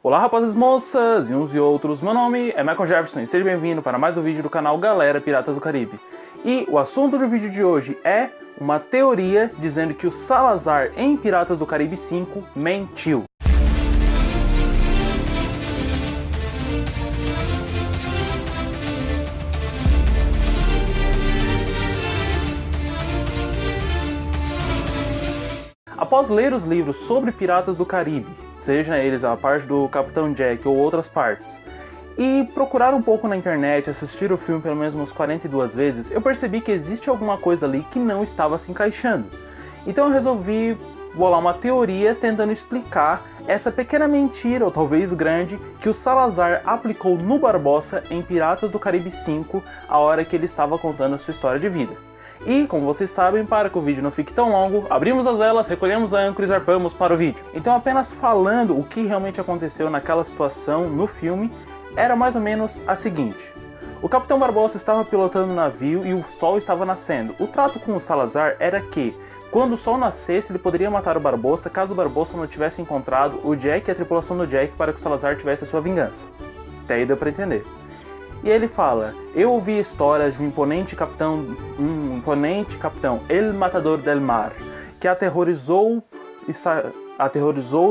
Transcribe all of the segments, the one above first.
Olá rapazes, moças e uns e outros, meu nome é Michael Jefferson e seja bem-vindo para mais um vídeo do canal Galera Piratas do Caribe. E o assunto do vídeo de hoje é uma teoria dizendo que o Salazar em Piratas do Caribe 5 mentiu. Após ler os livros sobre Piratas do Caribe, seja eles a parte do Capitão Jack ou outras partes, e procurar um pouco na internet, assistir o filme pelo menos umas 42 vezes, eu percebi que existe alguma coisa ali que não estava se encaixando. Então eu resolvi bolar uma teoria tentando explicar essa pequena mentira, ou talvez grande, que o Salazar aplicou no Barbossa em Piratas do Caribe 5, a hora que ele estava contando a sua história de vida. E, como vocês sabem, para que o vídeo não fique tão longo, abrimos as velas, recolhemos a âncora e zarpamos para o vídeo. Então, apenas falando o que realmente aconteceu naquela situação no filme, era mais ou menos a seguinte. O Capitão Barbossa estava pilotando o navio e o sol estava nascendo. O trato com o Salazar era que, quando o sol nascesse, ele poderia matar o Barbossa caso o Barbossa não tivesse encontrado o Jack e a tripulação do Jack para que o Salazar tivesse a sua vingança. Até aí deu para entender. E ele fala, eu ouvi histórias de um imponente capitão, El Matador del Mar, que aterrorizou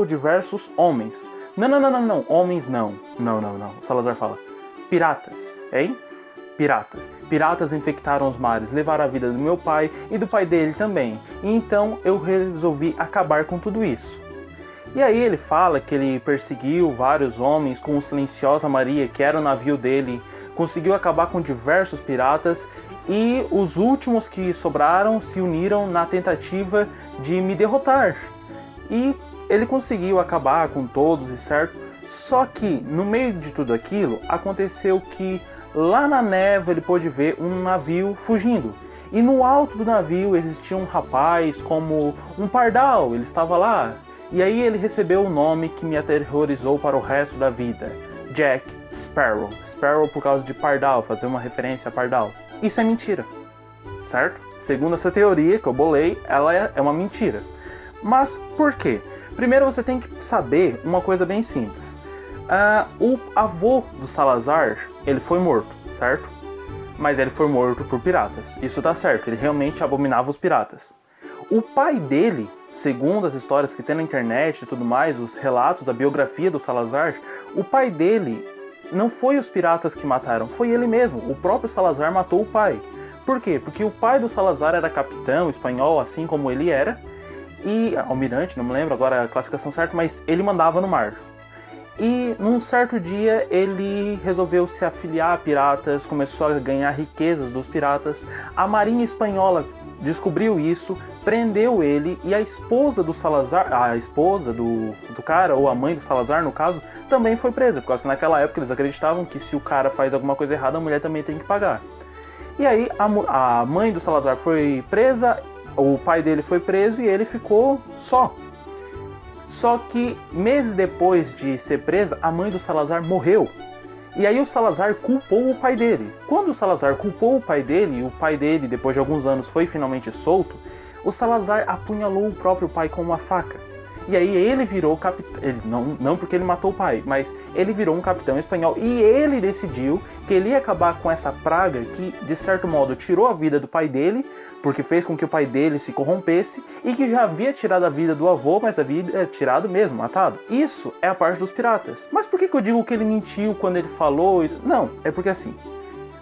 diversos homens. Não, homens não. Não. O Salazar fala, piratas, hein? Piratas. Piratas infectaram os mares, levaram a vida do meu pai e do pai dele também. E então eu resolvi acabar com tudo isso. E aí ele fala que ele perseguiu vários homens com o Silenciosa Maria, que era o navio dele, conseguiu acabar com diversos piratas e os últimos que sobraram se uniram na tentativa de me derrotar. E ele conseguiu acabar com todos, e certo? Só que no meio de tudo aquilo aconteceu que lá na névoa ele pôde ver um navio fugindo. E no alto do navio existia um rapaz como um pardal, ele estava lá. E aí ele recebeu o nome que me aterrorizou para o resto da vida, Jack Sparrow. Sparrow por causa de pardal, fazer uma referência a pardal. Isso é mentira, certo? Segundo essa teoria que eu bolei, ela é uma mentira. Mas por quê? Primeiro você tem que saber uma coisa bem simples. O avô do Salazar, ele foi morto, certo? Mas ele foi morto por piratas. Isso tá certo, ele realmente abominava os piratas. O pai dele, segundo as histórias que tem na internet e tudo mais, os relatos, a biografia do Salazar, o pai dele não foi os piratas que mataram, foi ele mesmo. O próprio Salazar matou o pai. Por quê? Porque o pai do Salazar era capitão espanhol, assim como ele era, e almirante, não me lembro agora a classificação certa, mas ele mandava no mar. E num certo dia ele resolveu se afiliar a piratas, começou a ganhar riquezas dos piratas. A marinha espanhola descobriu isso, prendeu ele e a esposa do Salazar, a esposa do cara, ou a mãe do Salazar no caso, também foi presa, porque naquela época eles acreditavam que se o cara faz alguma coisa errada, a mulher também tem que pagar. E aí a mãe do Salazar foi presa, o pai dele foi preso e ele ficou só. Só que meses depois de ser presa, a mãe do Salazar morreu. E aí o Salazar culpou o pai dele. Quando o Salazar culpou o pai dele, e o pai dele, depois de alguns anos, foi finalmente solto, o Salazar apunhalou o próprio pai com uma faca. E aí ele virou capitão, não porque ele matou o pai, mas ele virou um capitão espanhol e ele decidiu que ele ia acabar com essa praga que, de certo modo, tirou a vida do pai dele, porque fez com que o pai dele se corrompesse e que já havia tirado a vida do avô, mas havia tirado mesmo, matado. Isso é a parte dos piratas. Mas por que eu digo que ele mentiu quando ele falou? Não, é porque assim,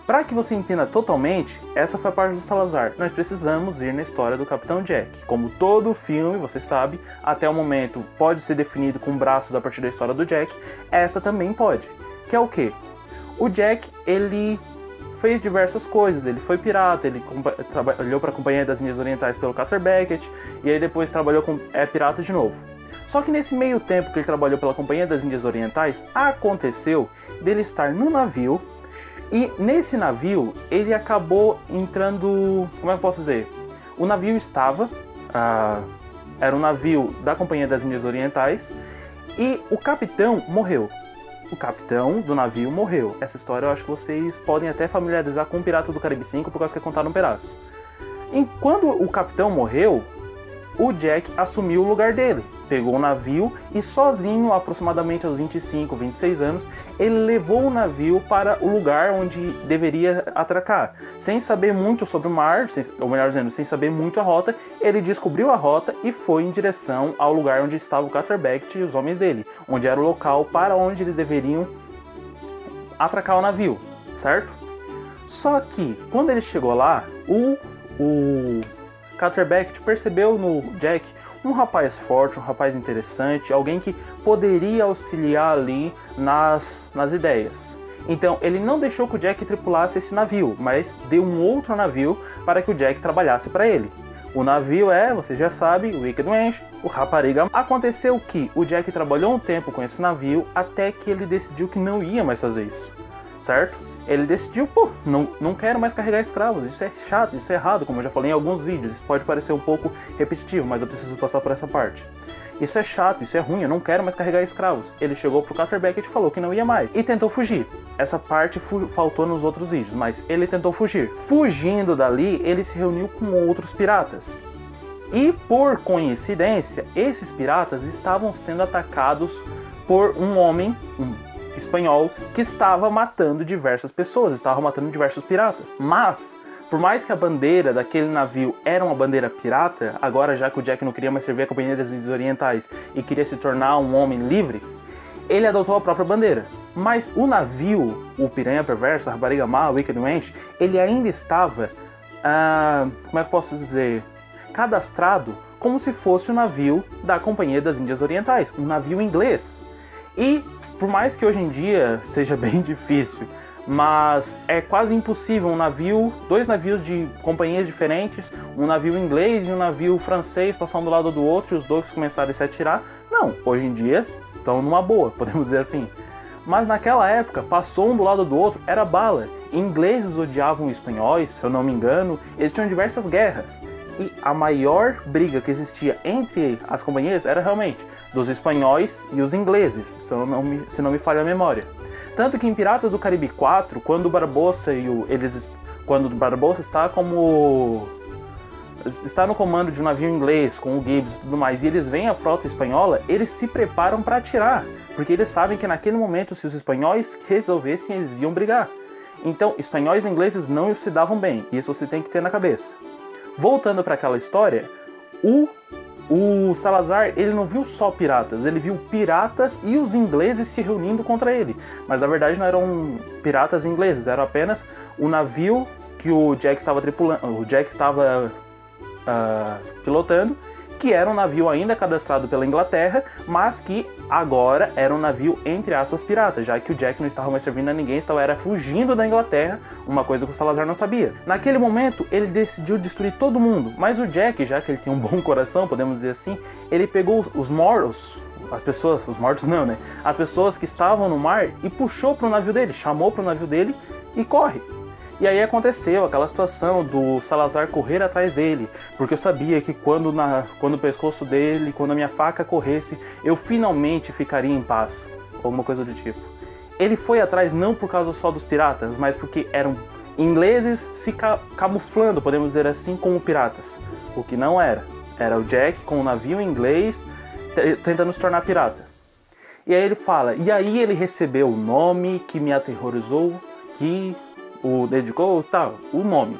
para que você entenda totalmente, essa foi a parte do Salazar. Nós precisamos ir na história do Capitão Jack. Como todo filme, você sabe, até o momento pode ser definido com braços a partir da história do Jack, essa também pode. Que é o quê? O Jack, ele fez diversas coisas, ele foi pirata, ele trabalhou para a Companhia das Índias Orientais pelo Carter Beckett, e aí depois trabalhou com pirata de novo. Só que nesse meio tempo que ele trabalhou pela Companhia das Índias Orientais, aconteceu dele estar no navio. E nesse navio, ele acabou entrando... Como é que eu posso dizer? O navio estava... era um navio da Companhia das Índias Orientais. E o capitão morreu. O capitão do navio morreu. Essa história eu acho que vocês podem até familiarizar com Piratas do Caribe 5, por causa que é contado um pedaço. E quando o capitão morreu, o Jack assumiu o lugar dele. Pegou o navio e sozinho, aproximadamente aos 25, 26 anos, ele levou o navio para o lugar onde deveria atracar. Sem saber muito sobre o mar, ou melhor dizendo, sem saber muito a rota, ele descobriu a rota e foi em direção ao lugar onde estava o Cutterbeck e os homens dele, onde era o local para onde eles deveriam atracar o navio, certo? Só que, quando ele chegou lá, o Cutterbeck percebeu no Jack um rapaz forte, um rapaz interessante, alguém que poderia auxiliar ali nas ideias. Então ele não deixou que o Jack tripulasse esse navio, mas deu um outro navio para que o Jack trabalhasse para ele. O navio é, você já sabe, o Wicked Wench, o Rapariga. Aconteceu que o Jack trabalhou um tempo com esse navio até que ele decidiu que não ia mais fazer isso, certo? Ele decidiu, não quero mais carregar escravos, isso é chato, isso é errado, como eu já falei em alguns vídeos, isso pode parecer um pouco repetitivo, mas eu preciso passar por essa parte. Isso é chato, isso é ruim, eu não quero mais carregar escravos. Ele chegou pro Cutterbeck e falou que não ia mais, e tentou fugir. Essa parte faltou nos outros vídeos, mas ele tentou fugir. Fugindo dali, ele se reuniu com outros piratas. E por coincidência, esses piratas estavam sendo atacados por um homem, espanhol, que estava matando diversas pessoas, estava matando diversos piratas. Mas, por mais que a bandeira daquele navio era uma bandeira pirata, agora já que o Jack não queria mais servir a Companhia das Índias Orientais e queria se tornar um homem livre, ele adotou a própria bandeira. Mas o navio, o Piranha Perverso, a Rapariga Má, o Wicked Wench, ele ainda estava, como é que eu posso dizer, cadastrado como se fosse o navio da Companhia das Índias Orientais, um navio inglês. E por mais que hoje em dia seja bem difícil, mas é quase impossível dois navios de companhias diferentes, um navio inglês e um navio francês passar um do lado do outro e os dois começarem a se atirar. Não, hoje em dia estão numa boa, podemos dizer assim. Mas naquela época, passou um do lado do outro, era bala. Ingleses odiavam espanhóis, se eu não me engano, eles tinham diversas guerras. E a maior briga que existia entre as companhias era realmente dos espanhóis e os ingleses, se não me falha a memória. Tanto que em Piratas do Caribe 4, quando o Barbossa está no comando de um navio inglês com o Gibbs e tudo mais, e eles veem a frota espanhola, eles se preparam para atirar, porque eles sabem que naquele momento, se os espanhóis resolvessem, eles iam brigar. Então, espanhóis e ingleses não se davam bem, isso você tem que ter na cabeça. Voltando para aquela história, o Salazar, ele não viu só piratas, ele viu piratas e os ingleses se reunindo contra ele. Mas na verdade não eram piratas ingleses, era apenas o navio que o Jack estava pilotando, que era um navio ainda cadastrado pela Inglaterra, mas que agora era um navio, entre aspas, pirata, já que o Jack não estava mais servindo a ninguém, era fugindo da Inglaterra, uma coisa que o Salazar não sabia. Naquele momento, ele decidiu destruir todo mundo, mas o Jack, já que ele tem um bom coração, podemos dizer assim, ele pegou os mortos, as pessoas que estavam no mar e puxou para o navio dele, chamou para o navio dele e corre. E aí aconteceu aquela situação do Salazar correr atrás dele, porque eu sabia que quando o pescoço dele, quando a minha faca corresse, eu finalmente ficaria em paz, alguma coisa do tipo. Ele foi atrás não por causa só dos piratas, mas porque eram ingleses se camuflando, podemos dizer assim, como piratas. O que não era. Era o Jack com o navio inglês tentando se tornar pirata. E aí ele fala, e aí ele recebeu o nome que me aterrorizou, que o dedicou o nome,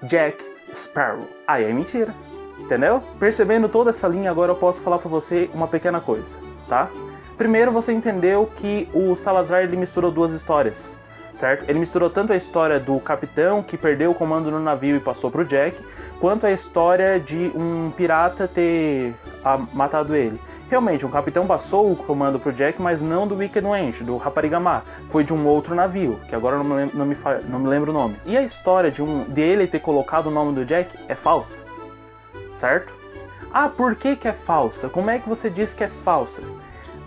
Jack Sparrow. Aí é mentira, entendeu? Percebendo toda essa linha, agora eu posso falar pra você uma pequena coisa, tá? Primeiro você entendeu que o Salazar, ele misturou duas histórias, certo? Ele misturou tanto a história do capitão que perdeu o comando no navio e passou pro Jack, quanto a história de um pirata ter matado ele. Realmente, um capitão passou o comando pro Jack, mas não do Wicked Wench, do Rapariga Má. Foi de um outro navio, que agora não me lembro o nome. E a história dele ter colocado o nome do Jack é falsa, certo? Ah, por que é falsa? Como é que você diz que é falsa?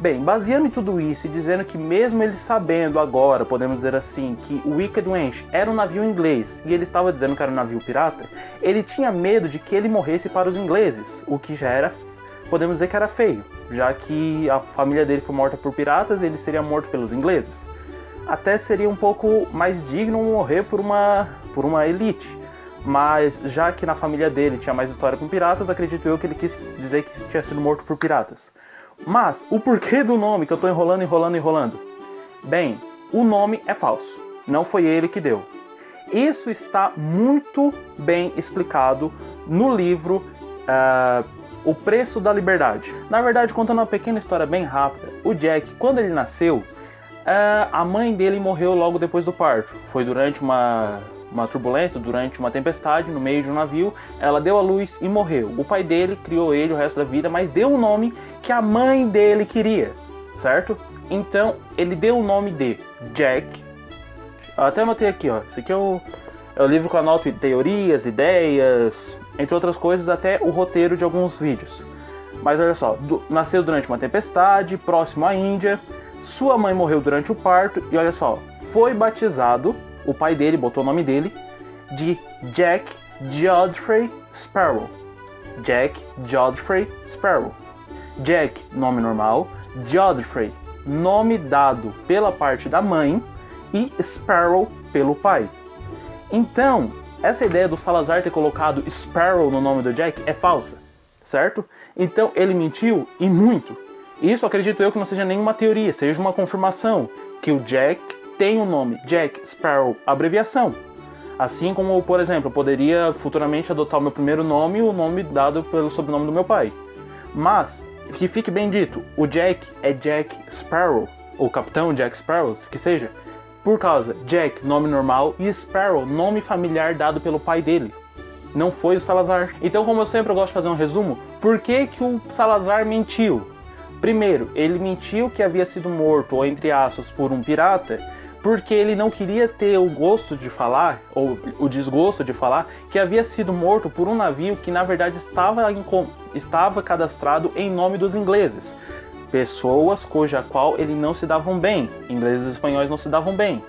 Bem, baseando em tudo isso e dizendo que mesmo ele sabendo agora, podemos dizer assim, que o Wicked Wench era um navio inglês e ele estava dizendo que era um navio pirata, ele tinha medo de que ele morresse para os ingleses, o que já era, podemos dizer que era feio, já que a família dele foi morta por piratas, ele seria morto pelos ingleses. Até seria um pouco mais digno morrer por uma elite, mas já que na família dele tinha mais história com piratas, acredito eu que ele quis dizer que tinha sido morto por piratas. Mas o porquê do nome, que eu tô enrolando? Bem, o nome é falso, não foi ele que deu. Isso está muito bem explicado no livro O Preço da Liberdade. Na verdade, contando uma pequena história bem rápida, o Jack, quando ele nasceu, a mãe dele morreu logo depois do parto. Foi durante uma turbulência, durante uma tempestade, no meio de um navio, ela deu à luz e morreu. O pai dele criou ele o resto da vida, mas deu o nome que a mãe dele queria, certo? Então, ele deu o nome de Jack. Eu até anotei aqui, ó. Esse aqui é o livro que eu anoto teorias, ideias, entre outras coisas, até o roteiro de alguns vídeos. Mas olha só, nasceu durante uma tempestade, próximo à Índia, sua mãe morreu durante o parto e olha só, foi batizado, o pai dele botou o nome dele, de Jack Godfrey Sparrow. Jack Godfrey Sparrow. Jack, nome normal, Godfrey, nome dado pela parte da mãe, e Sparrow pelo pai. Então, essa ideia do Salazar ter colocado Sparrow no nome do Jack é falsa, certo? Então ele mentiu e muito. Isso acredito eu que não seja nenhuma teoria, seja uma confirmação que o Jack tem o nome Jack Sparrow, abreviação. Assim como, por exemplo, eu poderia futuramente adotar o meu primeiro nome e o nome dado pelo sobrenome do meu pai. Mas, que fique bem dito, o Jack é Jack Sparrow, ou Capitão Jack Sparrow, que seja, por causa Jack, nome normal, e Sparrow, nome familiar dado pelo pai dele. Não foi o Salazar. Então, como eu sempre gosto de fazer um resumo, por que que o Salazar mentiu? Primeiro, ele mentiu que havia sido morto, ou entre aspas, por um pirata, porque ele não queria ter o gosto de falar, ou o desgosto de falar, que havia sido morto por um navio que na verdade estava cadastrado em nome dos ingleses. Pessoas cuja qual ele não se davam bem, ingleses e espanhóis não se davam bem.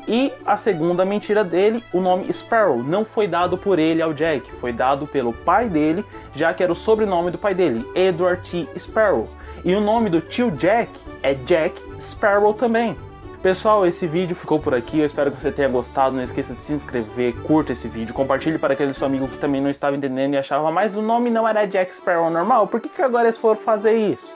E a segunda mentira dele, o nome Sparrow, não foi dado por ele ao Jack, foi dado pelo pai dele, já que era o sobrenome do pai dele, Edward T. Sparrow. E o nome do tio Jack é Jack Sparrow também. Pessoal, esse vídeo ficou por aqui, eu espero que você tenha gostado, não esqueça de se inscrever, curta esse vídeo, compartilhe para aquele seu amigo que também não estava entendendo e achava, mas o nome não era Jack Sparrow normal, por que agora eles foram fazer isso?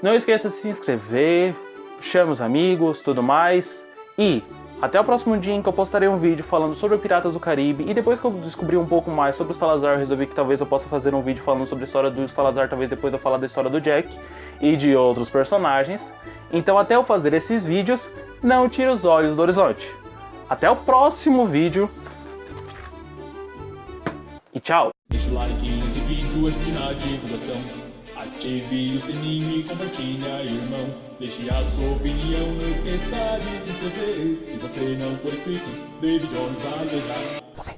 Não esqueça de se inscrever, chame os amigos, tudo mais, e até o próximo dia em que eu postarei um vídeo falando sobre Piratas do Caribe, e depois que eu descobrir um pouco mais sobre o Salazar, eu resolvi que talvez eu possa fazer um vídeo falando sobre a história do Salazar, talvez depois eu falar da história do Jack e de outros personagens. Então até eu fazer esses vídeos, não tire os olhos do horizonte. Até o próximo vídeo e tchau! Deixa o like nesse vídeo, ajude na divulgação. Ative o sininho e compartilha, irmão. Deixe a sua opinião, não esqueça de se inscrever. Se você não for inscrito, David Jones vai lembrar.